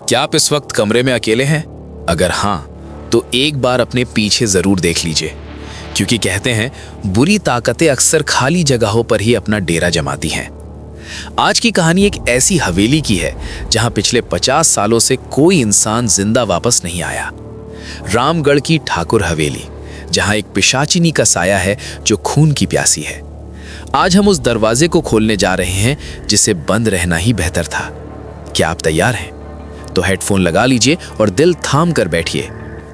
क्या आप इस वक्त कमरे में अकेले हैं? अगर हाँ, तो एक बार अपने पीछे जरूर देख लीजिए, क्योंकि कहते हैं बुरी ताकतें अक्सर खाली जगहों पर ही अपना डेरा जमाती हैं। आज की कहानी एक ऐसी हवेली की है जहां पिछले 50 सालों से कोई इंसान जिंदा वापस नहीं आया। रामगढ़ की ठाकुर हवेली, जहां एक पिशाचिनी का साया है जो खून की प्यासी है। आज हम उस दरवाजे को खोलने जा रहे हैं जिसे बंद रहना ही बेहतर था। क्या आप तैयार हैं? तो हेडफोन लगा लीजिए और दिल थाम कर बैठिए।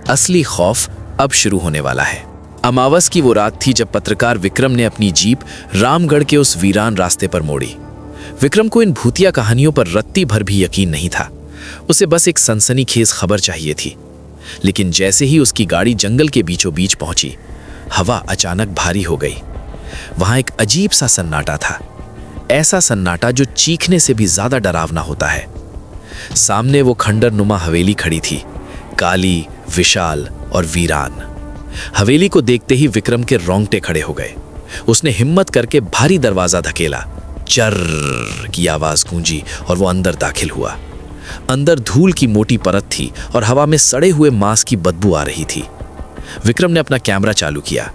असली खौफ अब शुरू होने वाला है। अमावस की वो रात थी जब पत्रकार विक्रम ने अपनी जीप रामगढ़ के उस वीरान रास्ते पर मोड़ी। विक्रम को इन भूतिया कहानियों पर रत्ती भर भी यकीन नहीं था। उसे बस एक सनसनीखेज खबर चाहिए थी। लेकिन जैसे ही उसकी गाड़ी जंगल के बीचों बीच पहुंची, हवा अचानक भारी हो गई। वहां एक अजीब सा सन्नाटा था, ऐसा सन्नाटा जो चीखने से भी ज्यादा डरावना होता है। सामने वो खंडर नुमा हवेली खड़ी थी, काली, विशाल और वीरान। हवेली को देखते ही विक्रम के रोंगटे खड़े हो गए। उसने हिम्मत करके भारी दरवाजा धकेला। चर्र की आवाज गूंजी और वो अंदर दाखिल हुआ। अंदर धूल की मोटी परत थी और हवा में सड़े हुए मांस की बदबू आ रही थी। विक्रम ने अपना कैमरा चालू किया।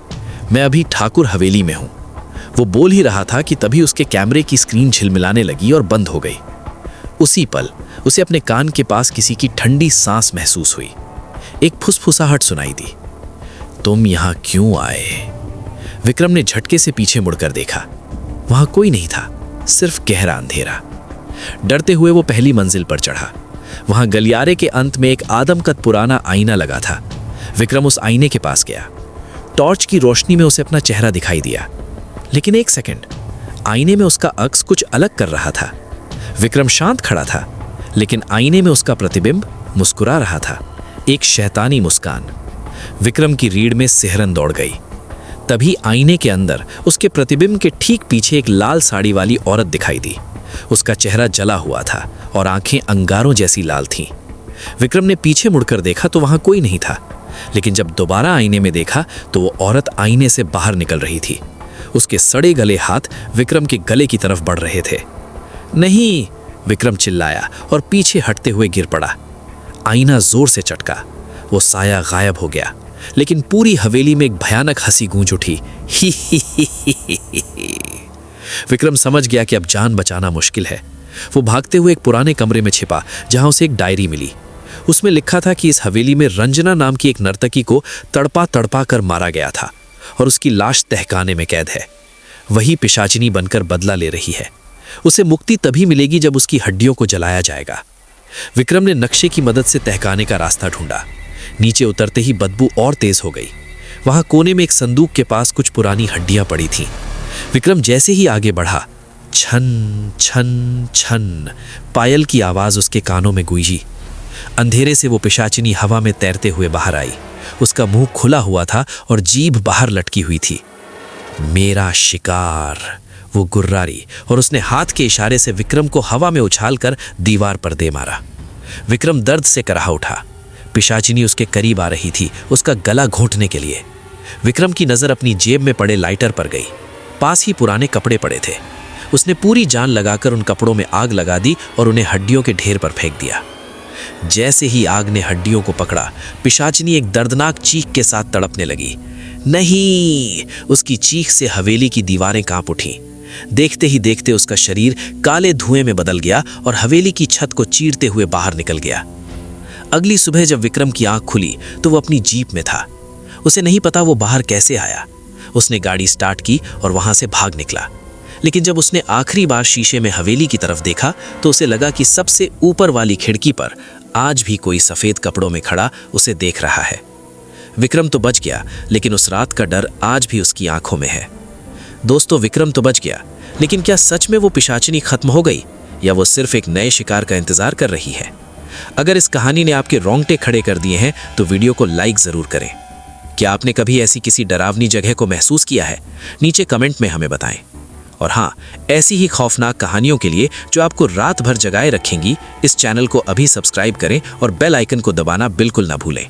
मैं अभी ठाकुर हवेली में हूं, वो बोल ही रहा था कि तभी उसके कैमरे की स्क्रीन झिलमिलाने लगी और बंद हो गई। उसी पल उसे अपने कान के पास किसी की ठंडी सांस महसूस हुई। एक फुसफुसाहट सुनाई दी। तुम यहां क्यों आए? विक्रम ने झटके से पीछे मुड़कर देखा। वहां कोई नहीं था, सिर्फ गहरा अंधेरा। डरते हुए वो पहली मंजिल पर चढ़ा। वहां गलियारे के अंत में एक आदमकद पुराना आईना लगा था। विक्रम उस आईने के पास गया। टॉर्च की रोशनी में उसे अपना चेहरा दिखाई दिया। लेकिन एक सेकंड, आईने में उसका अक्स कुछ अलग कर रहा था। विक्रम शांत खड़ा था, लेकिन आईने में उसका प्रतिबिंब मुस्कुरा रहा था, एक शैतानी मुस्कान। विक्रम की रीढ़ में सिहरन दौड़ गई। तभी आईने के अंदर उसके प्रतिबिंब के ठीक पीछे एक लाल साड़ी वाली औरत दिखाई दी। उसका चेहरा जला हुआ था और आंखें अंगारों जैसी लाल थीं। विक्रम ने पीछे मुड़कर देखा तो वहां कोई नहीं था, लेकिन जब दोबारा आईने में देखा तो वो औरत आईने से बाहर निकल रही थी। उसके सड़े गले हाथ विक्रम के गले की तरफ बढ़ रहे थे। नहीं, विक्रम चिल्लाया और पीछे हटते हुए गिर पड़ा। आईना जोर से चटका। वो साया गायब हो गया, लेकिन पूरी हवेली में एक भयानक हंसी गूंज उठी। ही ही ही ही ही ही। विक्रम समझ गया कि अब जान बचाना मुश्किल है। वो भागते हुए एक पुराने कमरे में छिपा, जहां उसे एक डायरी मिली। उसमें लिखा था कि इस हवेली में रंजना नाम की एक नर्तकी को तड़पा तड़पा कर मारा गया था और उसकी लाश तहखाने में कैद है। वही पिशाचिनी बनकर बदला ले रही है। उसे मुक्ति तभी मिलेगी जब उसकी हड्डियों को जलाया जाएगा। विक्रम ने नक्शे की मदद से तहखाने का रास्ता ढूंढा। नीचे उतरते ही बदबू और तेज हो गई। वहां कोने में एक संदूक के पास कुछ पुरानी हड्डियां पड़ी थीं। विक्रम जैसे ही आगे बढ़ा, छन छन छन पायल की आवाज उसके कानों में गूंजी। अंधेरे से वो पिशाचिनी हवा में तैरते हुए बाहर आई। उसका मुंह खुला हुआ था और जीभ बाहर लटकी हुई थी। मेरा शिकार, वो गुर्रारी, और उसने हाथ के इशारे से विक्रम को हवा में उछालकर दीवार पर दे मारा। विक्रम दर्द से कराह उठा। पिशाचिनी उसके करीब आ रही थी, उसका गला घोंटने के लिए। विक्रम की नजर अपनी जेब में पड़े लाइटर पर गई। पास ही पुराने कपड़े पड़े थे। उसने पूरी जान लगाकर उन कपड़ों में आग लगा दी और उन्हें हड्डियों के ढेर पर फेंक दिया। जैसे ही आग ने हड्डियों को पकड़ा, पिशाचिनी एक दर्दनाक चीख के साथ तड़पने लगी। नहीं! उसकी चीख से हवेली की दीवारें कांप उठीं। देखते ही देखते उसका शरीर काले धुएं में बदल गया और हवेली की छत को चीरते हुए बाहर निकल गया। अगली सुबह जब विक्रम की आंख खुली तो वो अपनी जीप में था। उसे नहीं पता वो बाहर कैसे आया। उसने गाड़ी स्टार्ट की और वहां से भाग निकला। लेकिन जब उसने आखिरी बार शीशे में हवेली की तरफ देखा तो उसे लगा कि सबसे ऊपर वाली खिड़की पर आज भी कोई सफेद कपड़ों में खड़ा उसे देख रहा है। विक्रम तो बच गया, लेकिन उस रात का डर आज भी उसकी आंखों में है। दोस्तों, विक्रम तो बच गया, लेकिन क्या सच में वो पिशाचिनी खत्म हो गई, या वो सिर्फ एक नए शिकार का इंतजार कर रही है? अगर इस कहानी ने आपके रोंगटे खड़े कर दिए हैं तो वीडियो को लाइक जरूर करें। क्या आपने कभी ऐसी किसी डरावनी जगह को महसूस किया है? नीचे कमेंट में हमें बताएं। और हाँ, ऐसी ही खौफनाक कहानियों के लिए जो आपको रात भर जगाए रखेंगी, इस चैनल को अभी सब्सक्राइब करें और बेल आइकन को दबाना बिल्कुल ना भूलें।